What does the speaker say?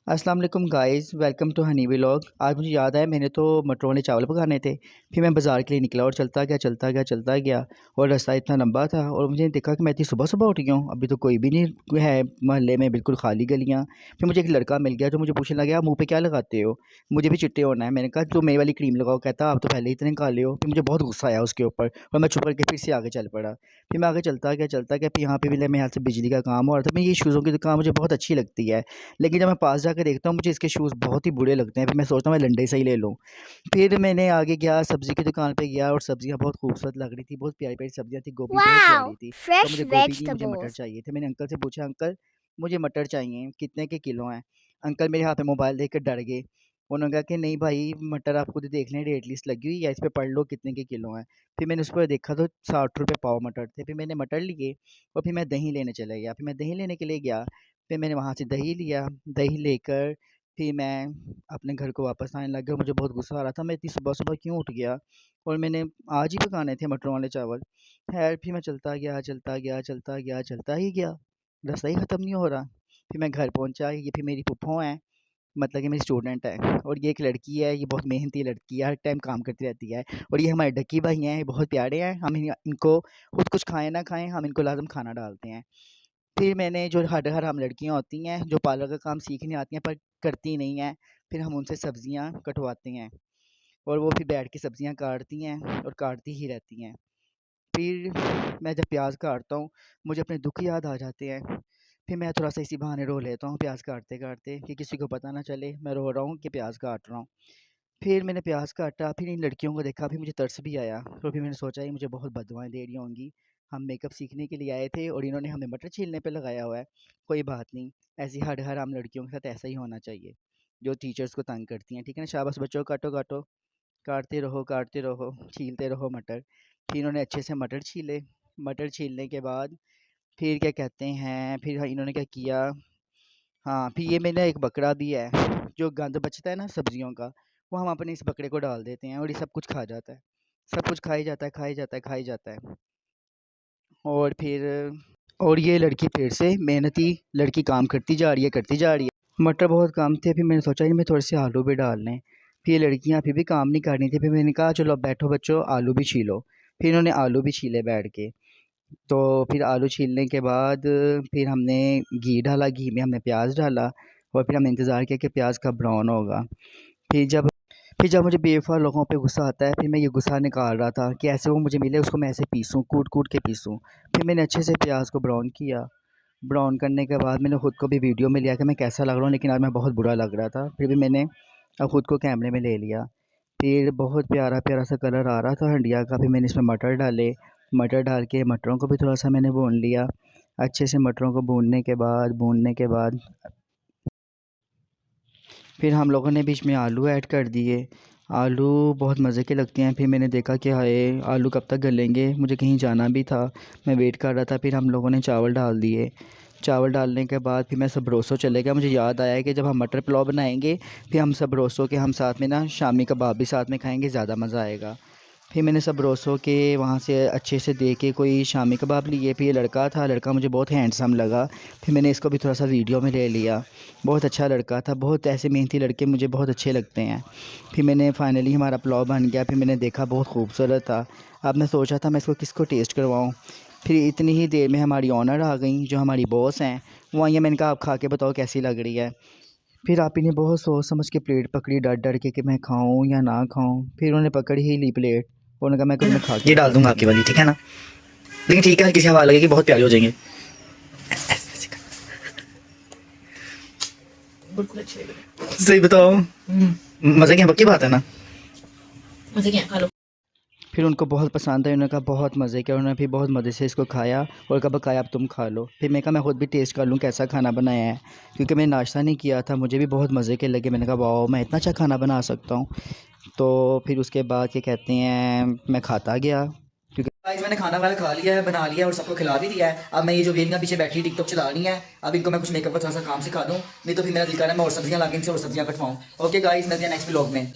अस्सलाम वालेकुम guys, welcome to honey vlog. आज मुझे याद आया मैंने तो मटरों वाले चावल पकाने थे। फिर मैं बाज़ार के लिए निकला और चलता गया और रास्ता इतना लंबा था और मुझे देखा कि मैं इतनी सुबह-सुबह उठ गया हूँ, अभी तो कोई भी नहीं है मोहल्ले में, बिल्कुल खाली गलियाँ। फिर मुझे एक लड़का मिल गया जो मुझे पूछने लगा, "आप मुँह पे क्या लगाते हो? मुझे भी चिट्टे होना है।" मैंने कहा, "तो मेरी वाली क्रीम लगाओ।" कहता, "आप तो पहले ही इतने काले हो।" फिर मुझे बहुत गुस्सा आया उसके ऊपर और मैं चुप करके फिर से आगे चल पड़ा। फिर मैं आगे चलता गया, फिर यहाँ पे भी मेरे यहाँ से बिजली का काम हो रहा था। मैं ये शूज़ों की दुकान मुझे बहुत अच्छी लगती है। लेकिन जब मैं पास जाके देखता हूँ मुझे इसके शूज़ बहुत ही बुरे लगते हैं। फिर मैं सोचता हूँ मैं लंडे से ही ले लूँ। फिर मैंने आगे गया, सब्ज़ी की दुकान पे गया और सब्ज़ियाँ बहुत खूबसूरत लग रही थी, बहुत प्यारी-प्यारी सब्ज़ियाँ थी, गोभी बहुत प्यारी Wow, थी। तो fresh मुझे गोभी नहीं, मुझे मटर vegetables. चाहिए थे। मैंने अंकल से पूछा, "अंकल मुझे मटर चाहिए, कितने के किलो हैं?" अंकल मेरे हाथ में मोबाइल देख के डर गए। उन्होंने कहा कि, "नहीं भाई, मटर आप खुद देख लें, रेट लिस्ट लगी हुई है, इस पे पढ़ लो कितने के किलो हैं।" फिर मैंने उस पर देखा तो ₹60 पाव मटर थे। फिर मैंने मटर लिए और फिर मैं दही लेने चला गया। फिर मैं दही लेने के लिए गया, फिर मैंने वहाँ से दही लिया, दही लेकर फिर मैं अपने घर को वापस आने लग गया। मुझे बहुत गुस्सा आ रहा था, मैं इतनी सुबह-सुबह क्यों उठ गया और मैंने आज ही पकाने थे मटरों वाले चावल। ख़ैर फिर मैं चलता ही गया, रास्ता ही ख़त्म नहीं हो रहा। फिर मैं घर पहुँचा, ये फिर मेरी फूफो हैं, मतलब कि मेरी स्टूडेंट है और ये एक लड़की है, ये बहुत मेहनती लड़की है, हर टाइम काम करती रहती है और ये हमारे डक्की भाई हैं, ये बहुत प्यारे हैं। हम इनको खुद कुछ खाएँ ना खाएँ, हम इनको लाज़िम खाना डालते हैं। फिर मैंने जो हर हराम लड़कियाँ होती हैं, जो पार्लर का काम सीखने आती हैं पर करती नहीं हैं, फिर हम उनसे सब्ज़ियाँ कटवाते हैं और वो फिर बैठ के सब्ज़ियाँ काटती हैं और काटती ही रहती हैं। फिर मैं जब प्याज़ काटता हूँ, मुझे अपने दुःख याद आ जाते हैं। फिर मैं थोड़ा-सा इसी बहाने रो लेता हूँ प्याज़ काटते-काटते कि किसी को पता ना चले मैं रो रहा हूँ कि प्याज़ काट रहा हूँ। फिर मैंने प्याज़ काटा, फिर इन लड़कियों को देखा, फिर मुझे तरस भी आया। तो फिर मैंने सोचा ये मुझे बहुत बददुआएँ दे रही होंगी। हम मेकअप सीखने के लिए आए थे और इन्होंने हमें मटर छीलने पे लगाया हुआ है। कोई बात नहीं, ऐसी हर-हराम लड़कियों के साथ ऐसा ही होना चाहिए, जो टीचर्स को तंग करती हैं। ठीक है ना? शाबाश बच्चों, काटो-काटो, काटते रहो, छीलते रहो मटर। फिर इन्होंने अच्छे से मटर छीले। मटर छीलने के बाद फिर क्या कहते हैं, फिर इन्होंने क्या किया, हाँ, फिर ये मेरा एक बकरा भी है, जो गंद बचता है ना सब्जियों का, वो हम अपने इस बकरे को डाल देते हैं और ये सब कुछ खा जाता है। सब कुछ खाई जाता है, खाई जाता है, खाई जाता है। और फिर और ये लड़की फिर से मेहनती लड़की काम करती जा रही है, करती जा रही है। मटर बहुत कम थे, फिर मैंने सोचा इनमें थोड़े से आलू भी डाल लें। फिर ये लड़कियाँ फिर भी काम नहीं कर रही थी, फिर मैंने कहा चलो अब बैठो बच्चों, आलू भी छीलो। फिर इन्होंने आलू भी छीले बैठ के। तो फिर आलू छीलने के बाद फिर हमने घी डाला, घी में हमने प्याज़ डाला और फिर हमने इंतज़ार किया कि प्याज़ कब ब्राउन होगा। फिर जब फिर जब मुझे बेवफ़ा लोगों पे गुस्सा आता है, फिर मैं ये गुस्सा निकाल रहा था कि ऐसे वो मुझे मिले, उसको मैं ऐसे पीसूँ, कूट-कूट के पीसूँ। फिर मैंने अच्छे से प्याज़ को ब्राउन किया। ब्राउन करने के बाद मैंने ख़ुद को भी वीडियो में लिया कि मैं कैसा लग रहा हूँ, लेकिन आज मैं बहुत बुरा लग रहा था। फिर भी मैंने ख़ुद को कैमरे में ले लिया। फिर बहुत प्यारा-प्यारा सा कलर आ रहा था हंडिया का, फिर मैंने इसमें मटर डाले। मटर डाल के मटरों को भी थोड़ा-सा मैंने भून लिया। अच्छे से मटरों को भूनने के बाद फिर हम लोगों ने बीच में आलू ऐड कर दिए। आलू बहुत मज़े के लगते हैं। फिर मैंने देखा कि हाय आलू कब तक गलेंगे, मुझे कहीं जाना भी था, मैं वेट कर रहा था। फिर हम लोगों ने चावल डाल दिए। चावल डालने के बाद फिर मैं सबरोसो चले गया। मुझे याद आया कि जब हम मटर पुलाव बनाएंगे फिर हम सबरोसो के हम साथ में ना शामी कबाब भी साथ में खाएंगे, ज़्यादा मज़ा आएगा। फिर मैंने सब रोसो के वहाँ से अच्छे से दे के कोई शामी कबाब लिए। फिर ये लड़का था, लड़का मुझे बहुत हैंडसम लगा। फिर मैंने इसको भी थोड़ा-सा वीडियो में ले लिया। बहुत अच्छा लड़का था, बहुत ऐसे मेहनती लड़के मुझे बहुत अच्छे लगते हैं। फिर मैंने फाइनली हमारा पुलाव बन गया। फिर मैंने देखा बहुत खूबसूरत था। अब मैं सोचा था मैं इसको किसको टेस्ट करवाऊँ। फिर इतनी ही देर में हमारी ओनर आ गईं, जो हमारी बॉस हैं, वो आई हैं। मैंने कहा आप खा के बताओ कैसी लग रही है। फिर आप ही ने बहुत सोच समझ के प्लेट पकड़ी, डर-डर के कि मैं खाऊँ या ना खाऊँ। फिर उन्होंने पकड़ ही ली प्लेट। उन्होंने कहा मैं तुम्हें खा के ये डाल दूंगा आपकी वाली, ठीक है ना। लेकिन ठीक है, हल्की सी हवा लगेगी, बहुत प्यारे हो जाएंगे। सही बताओ, मजे की पक्की बात है ना। मजे के खा लो। फिर उनको बहुत पसंद आई। उन्होंने कहा बहुत मज़े किया। उन्होंने फिर बहुत मज़े से इसको खाया और कहा बकाया अब तुम खा लो। फिर मैं कहा मैं ख़ुद भी टेस्ट कर लूँ कैसा खाना बनाया है, क्योंकि मैंने नाश्ता नहीं किया था। मुझे भी बहुत मज़े के लगे। मैंने कहा वाओ, मैं इतना अच्छा खाना बना सकता हूँ। तो फिर उसके बाद क्या कहते हैं, मैं खाता गया। गाइस मैंने खाना वाला खा लिया है, बना लिया और सबको खिला भी दिया है। अब मैं ये जो बेलियां पीछे बैठी टिकटॉक चला रही है, अब इनको मैं कुछ मेकअप का थोड़ा सा काम सिखा दूँ, नहीं तो फिर मेरा दिल कर रहा है मैं और सब्जियां ला के इनसे और सब्जियां कटवाऊँ। ओके गाइस, मिलते हैं नेक्स्ट व्लॉग में।